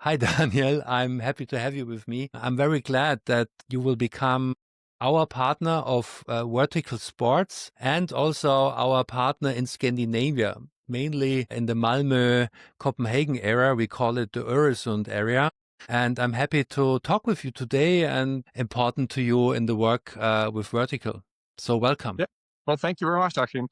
Hi, Daniel. I'm happy to have you with me. I'm very glad that you will become our partner of vertical sports and also our partner in Scandinavia, mainly in the Malmö, Copenhagen area. We call it the Öresund area. And I'm happy to talk with you today and important to you in the work with vertical. So welcome. Yeah. Well, thank you very much, Akim.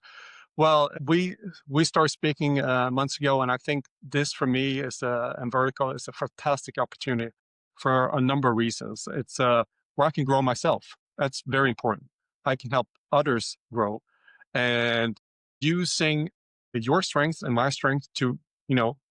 Well, we started speaking months ago, and I think this for me is and vertical is a fantastic opportunity for a number of reasons. It's where I can grow myself. That's very important. I can help others grow, and using your strengths and my strength to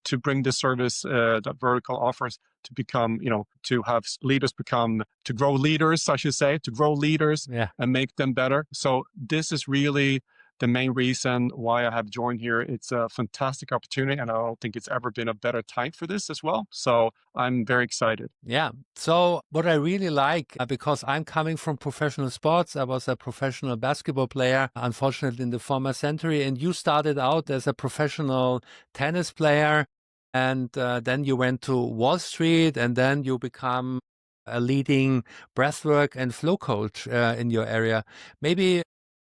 to bring the service that vertical offers to become to have leaders become to grow leaders, I should say, to grow leaders Yeah. and make them better. So this is really the main reason why I have joined here. It's a fantastic opportunity, and I don't think it's ever been a better time for this as well. So I'm very excited. Yeah. So what I really like, because I'm coming from professional sports, I was a professional basketball player, unfortunately in the former century, and you started out as a professional tennis player, and then you went to Wall Street, and then you become a leading breathwork and flow coach in your area. Maybe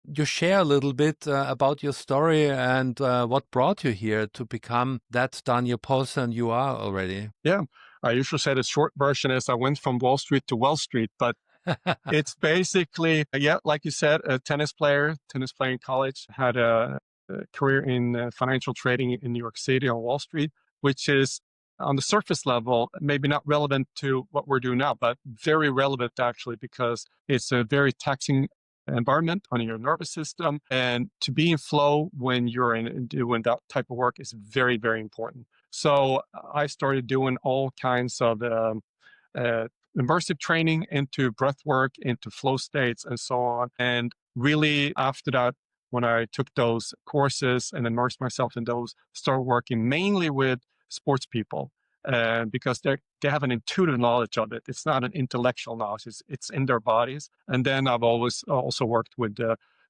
you share a little bit about your story and what brought you here to become that Daniel Pålsson you are already. Yeah, I usually say the short version is I went from Wall Street to Wall Street, but it's basically, yeah, like you said, a tennis player in college, had a career in financial trading in New York City on Wall Street, which is on the surface level, maybe not relevant to what we're doing now, but very relevant actually, because it's a very taxing environment on your nervous system. And to be in flow when you're doing that type of work is very, very important. So I started doing all kinds of uh, immersive training into breath work, into flow states, and so on. And really, after that, when I took those courses and immersed myself in those, started working mainly with sports people because they have an intuitive knowledge of it. It's not an intellectual knowledge; it's in their bodies. And then I've always also worked with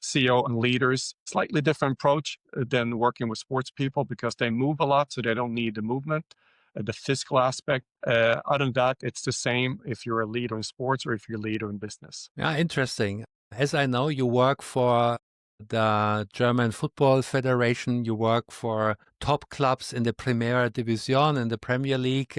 CEO and leaders. Slightly different approach than working with sports people because they move a lot, so they don't need the movement, the physical aspect. Other than that, it's the same if you're a leader in sports or if you're a leader in business. Yeah, interesting. As I know, you work for the German Football Federation. You work for top clubs in the Primera Division, in the Premier League.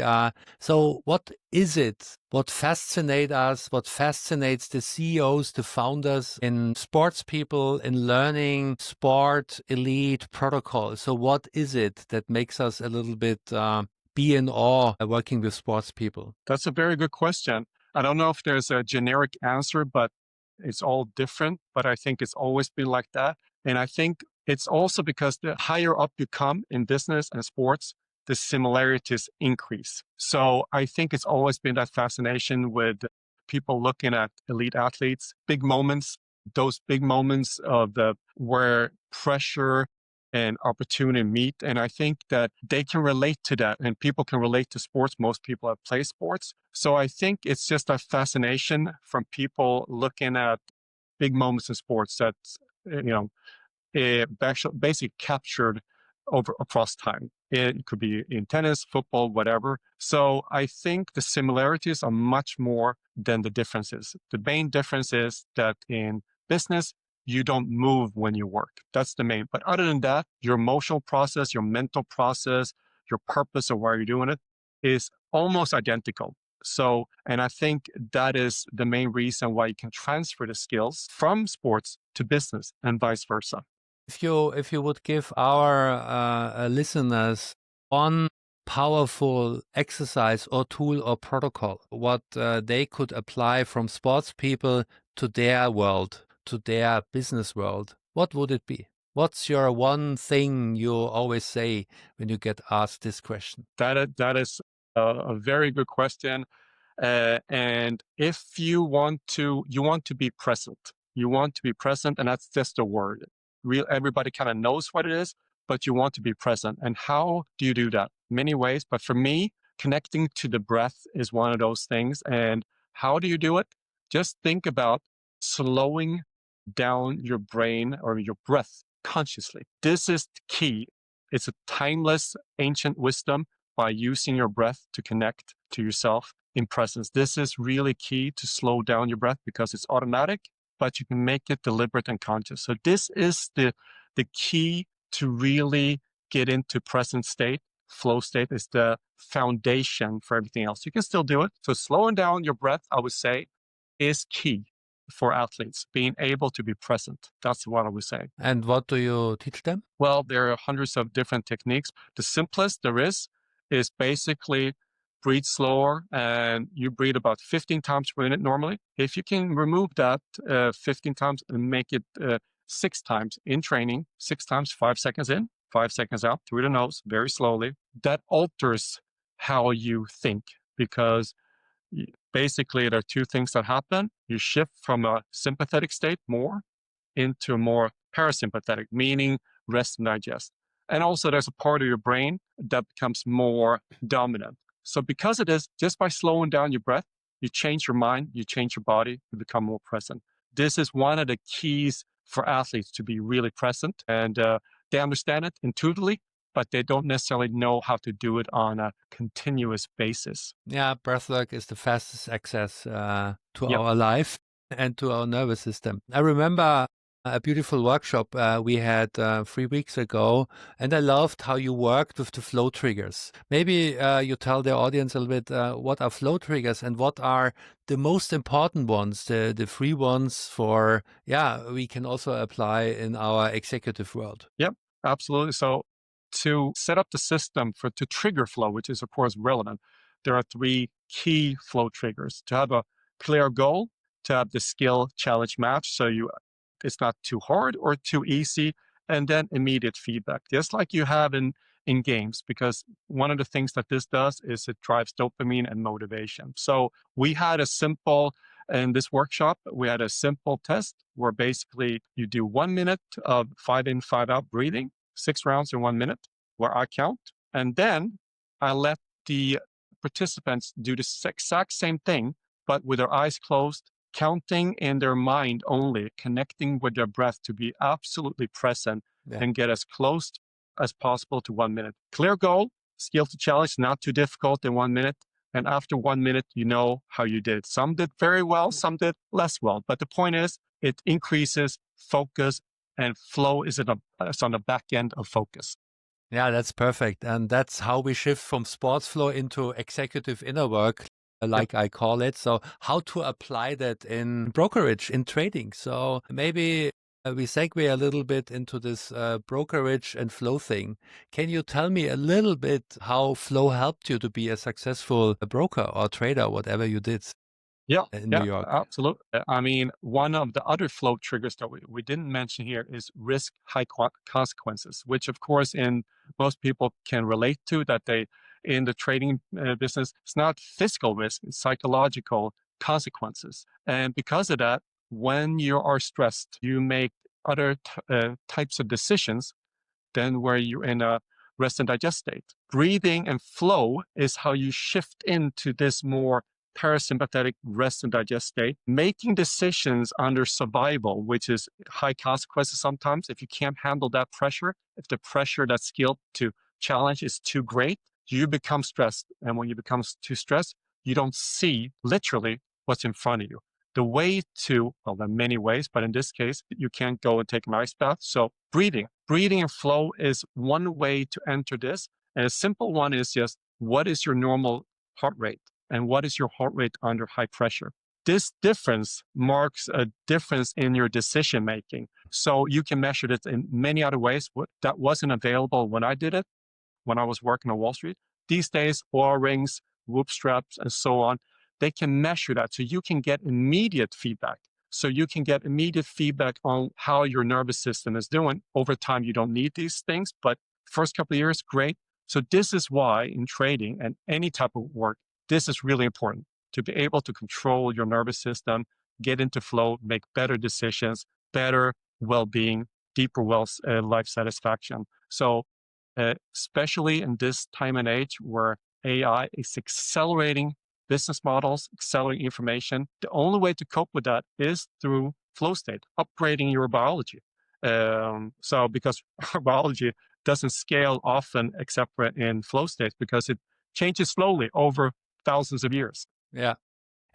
So what is it? What fascinates us? What fascinates the CEOs, the founders in sports people, in learning sport, elite protocol? So what is it that makes us a little bit be in awe working with sports people? That's a very good question. I don't know if there's a generic answer, but it's all different. But I think it's always been like that. And I think it's also because the higher up you come in business and sports, the similarities increase. So I think it's always been that fascination with people looking at elite athletes, big moments, those big moments of the where pressure and opportunity meet. And I think that they can relate to that and people can relate to sports. Most people have played sports. So I think it's just a fascination from people looking at big moments in sports that's, basically captured over across time. It could be in tennis, football, whatever. So I think the similarities are much more than the differences. The main difference is that in business, you don't move when you work. That's the main. But other than that, your emotional process, your mental process, your purpose of why you're doing it is almost identical. So, and I think that is the main reason why you can transfer the skills from sports to business and vice versa. If you would give our listeners one powerful exercise or tool or protocol, what they could apply from sports people to their world, to their business world, what would it be? What's your one thing you always say when you get asked this question? That is a very good question. And if you want to be present. You want to be present, and that's just a word. Everybody kind of knows what it is, but you want to be present. And how do you do that? Many ways, but for me, connecting to the breath is one of those things. And how do you do it? Just think about slowing down your brain or your breath consciously. This is the key. It's a timeless ancient wisdom. by using your breath to connect to yourself in presence. This is really key to slow down your breath because it's automatic, but you can make it deliberate and conscious. So this is the key to really get into present state. Flow state is the foundation for everything else. You can still do it. So slowing down your breath, I would say, is key for athletes, being able to be present. That's what I would say. And what do you teach them? Well, there are hundreds of different techniques. The simplest there is basically breathe slower, and you breathe about 15 times per minute normally. If you can remove that 15 times and make it 6 times in training, 6 times, 5 seconds in, 5 seconds out through the nose, very slowly, that alters how you think, because basically there are two things that happen. You shift from a sympathetic state more into a more parasympathetic, meaning rest and digest. And also there's a part of your brain that becomes more dominant. So because it is, just by slowing down your breath, you change your mind, you change your body, you become more present. This is one of the keys for athletes to be really present. And they understand it intuitively, but they don't necessarily know how to do it on a continuous basis. Yeah, breathwork is the fastest access to Yep. our life and to our nervous system. I remember a beautiful workshop we had 3 weeks ago, and I loved how you worked with the flow triggers. Maybe you tell the audience a little bit what are flow triggers and what are the most important ones, the free ones for, we can also apply in our executive world. Yep, absolutely. So to set up the system to trigger flow, which is of course relevant, there are 3 key flow triggers: to have a clear goal, to have the skill challenge match, so it's not too hard or too easy, and then immediate feedback, just like you have in games, because one of the things that this does is it drives dopamine and motivation. So we had in this workshop, we had a simple test where basically you do 1 minute of 5 in, 5 out breathing, 6 rounds in 1 minute, where I count. And then I let the participants do the exact same thing, but with their eyes closed, counting in their mind only, connecting with their breath to be absolutely present and get as close as possible to 1 minute. Clear goal, skill to challenge, not too difficult in 1 minute. And after 1 minute, you know how you did. Some did very well, some did less well. But the point is, it increases focus, and flow is on the back end of focus. Yeah, that's perfect. And that's how we shift from sports flow into executive inner work, like I call it. So how to apply that in brokerage, in trading. So maybe we segue a little bit into this brokerage and flow thing. Can you tell me a little bit how flow helped you to be a successful broker or trader, whatever you did in New York? Absolutely. I mean, one of the other flow triggers that we didn't mention here is risk high consequences, which of course most people can relate to, that they in the trading business, it's not physical risk, it's psychological consequences. And because of that, when you are stressed, you make other types of decisions than where you're in a rest and digest state. Breathing and flow is how you shift into this more parasympathetic rest and digest state, making decisions under survival, which is high consequences sometimes. If you can't handle that pressure, if the pressure, that skill to challenge is too great, you become stressed. And when you become too stressed, you don't see literally what's in front of you. The way to, well, there are many ways, but in this case, you can't go and take an ice bath. So breathing and flow is one way to enter this. And a simple one is just, what is your normal heart rate? And what is your heart rate under high pressure? This difference marks a difference in your decision making. So you can measure it in many other ways. That wasn't available when I did it, when I was working on Wall Street. These days, Oura rings, Whoop straps, and so on, they can measure that. So you can get immediate feedback. So you can get immediate feedback on how your nervous system is doing. Over time, you don't need these things, but first couple of years, great. So this is why in trading and any type of work, this is really important, to be able to control your nervous system, get into flow, make better decisions, better well-being, deeper life satisfaction. So especially in this time and age where AI is accelerating business models, accelerating information, the only way to cope with that is through flow state, upgrading your biology. So because our biology doesn't scale often except for in flow states because it changes slowly over thousands of years. Yeah.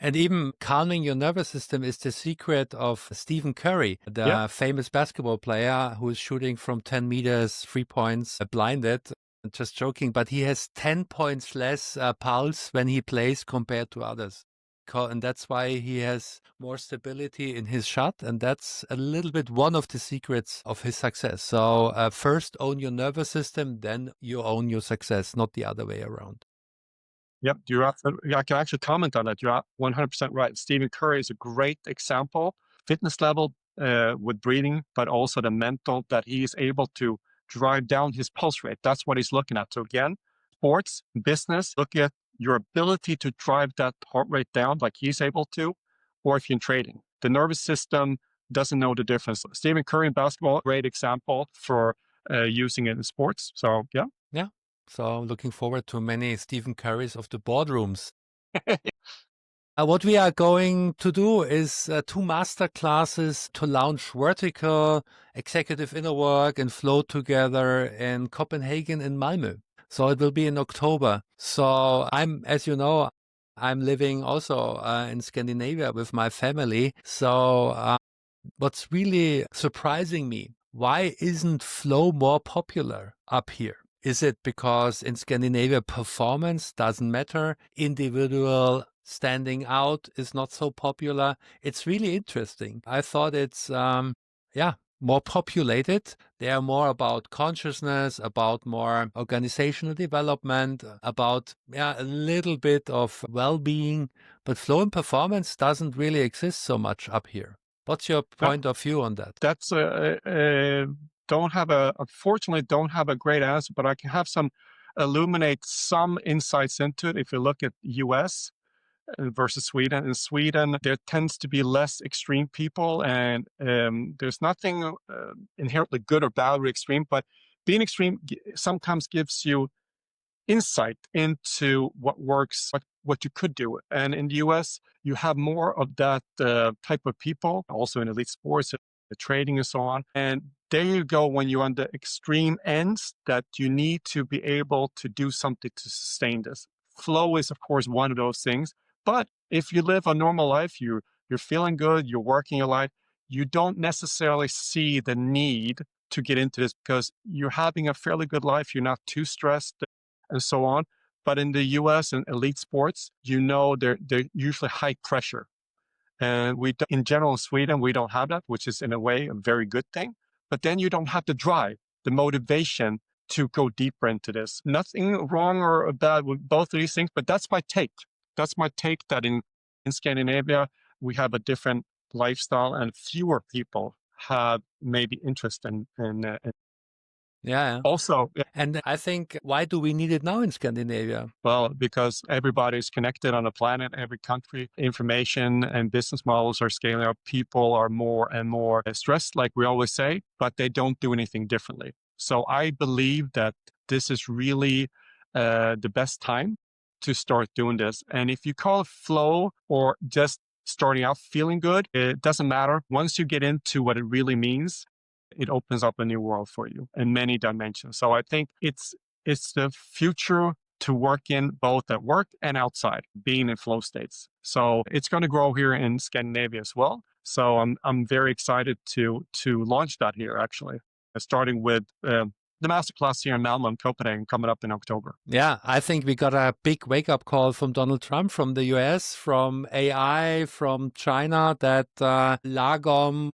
And even calming your nervous system is the secret of Stephen Curry, the Yeah. famous basketball player who is shooting from 10 meters, 3 points, blinded. Just joking, but he has 10 points less pulse when he plays compared to others. And that's why he has more stability in his shot. And that's a little bit one of the secrets of his success. So first own your nervous system, then you own your success, not the other way around. Yep, I can actually comment on that. You're 100% right. Stephen Curry is a great example. Fitness level with breathing, but also the mental that he is able to drive down his pulse rate. That's what he's looking at. So again, sports, business, look at your ability to drive that heart rate down like he's able to, or if you're in trading. The nervous system doesn't know the difference. Stephen Curry in basketball, great example for using it in sports. So yeah. Yeah. So looking forward to many Stephen Currys of the boardrooms. What we are going to do is 2 master classes to launch vertical, executive inner work and flow together in Copenhagen and Malmö. So it will be in October. So as you know, I'm living also in Scandinavia with my family. So what's really surprising me, why isn't flow more popular up here? Is it because in Scandinavia more doesn't matter? Individual standing out is not so popular. It's really interesting. I thought it's, more populated. They are more about consciousness, about more organizational development, about, a little bit of well-being. But flow and performance doesn't really exist so much up here. What's your point of view on that? That's unfortunately don't have a great answer, but I can have illuminate some insights into it. If you look at US versus Sweden, in Sweden, there tends to be less extreme people, and there's nothing inherently good or bad with extreme, but being extreme sometimes gives you insight into what works, what you could do. And in the US, you have more of that type of people, also in elite sports, the trading and so on. And there you go, when you're on the extreme ends, that you need to be able to do something to sustain this. Flow is, of course, one of those things. But if you live a normal life, you're feeling good, you're working a lot, you don't necessarily see the need to get into this because you're having a fairly good life. You're not too stressed and so on. But in the US and elite sports, they're usually high pressure. And in general, in Sweden, we don't have that, which is in a way a very good thing. But then you don't have the drive, the motivation to go deeper into this. Nothing wrong or bad with both of these things, but that's my take. That's my take that in Scandinavia, we have a different lifestyle and fewer people have maybe interest in Yeah. also. And I think, why do we need it now in Scandinavia? Well, because everybody's connected on the planet, every country, information and business models are scaling up. People are more and more stressed, like we always say, but they don't do anything differently. So I believe that this is really the best time to start doing this. And if you call it flow or just starting out feeling good, it doesn't matter. Once you get into what it really means, it opens up a new world for you in many dimensions. So I think it's the future to work in both at work and outside, being in flow states. So it's going to grow here in Scandinavia as well. So I'm very excited to launch that here, actually, starting with the masterclass here in Malmö and Copenhagen coming up in October. Yeah, I think we got a big wake-up call from Donald Trump, from the US, from AI, from China, that Lagom,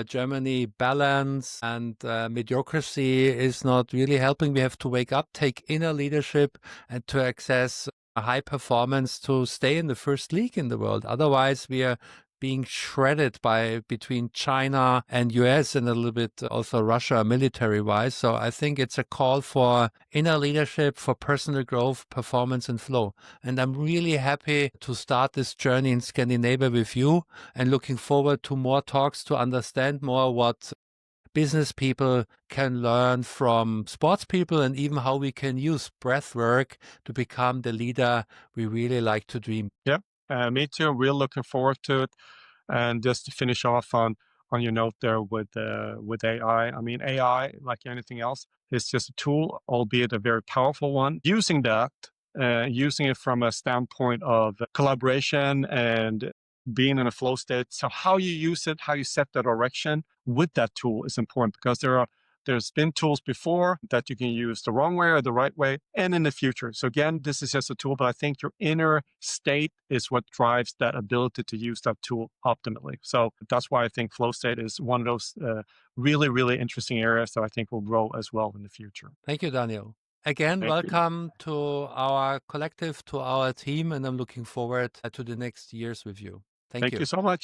Germany, balance and mediocrity is not really helping. We have to wake up, take inner leadership, and to access a high performance to stay in the first league in the world. Otherwise, we are being shredded between China and US and a little bit also Russia military-wise. So I think it's a call for inner leadership, for personal growth, performance and flow. And I'm really happy to start this journey in Scandinavia with you and looking forward to more talks to understand more what business people can learn from sports people and even how we can use breath work to become the leader we really like to dream. Yeah. Me too. We're looking forward to it. And just to finish off on your note there with AI, I mean, AI, like anything else, It's just a tool, albeit a very powerful one. Using that, using it from a standpoint of collaboration and being in a flow state. So how you use it, how you set the direction with that tool is important, because there's been tools before that you can use the wrong way or the right way, and in the future. So again, this is just a tool, but I think your inner state is what drives that ability to use that tool optimally. So that's why I think flow state is one of those really, really interesting areas that I think will grow as well in the future. Thank you, Daniel. Again, Thank you. welcome to our collective, to our team, and I'm looking forward to the next years with you. Thank Thank you. you so much.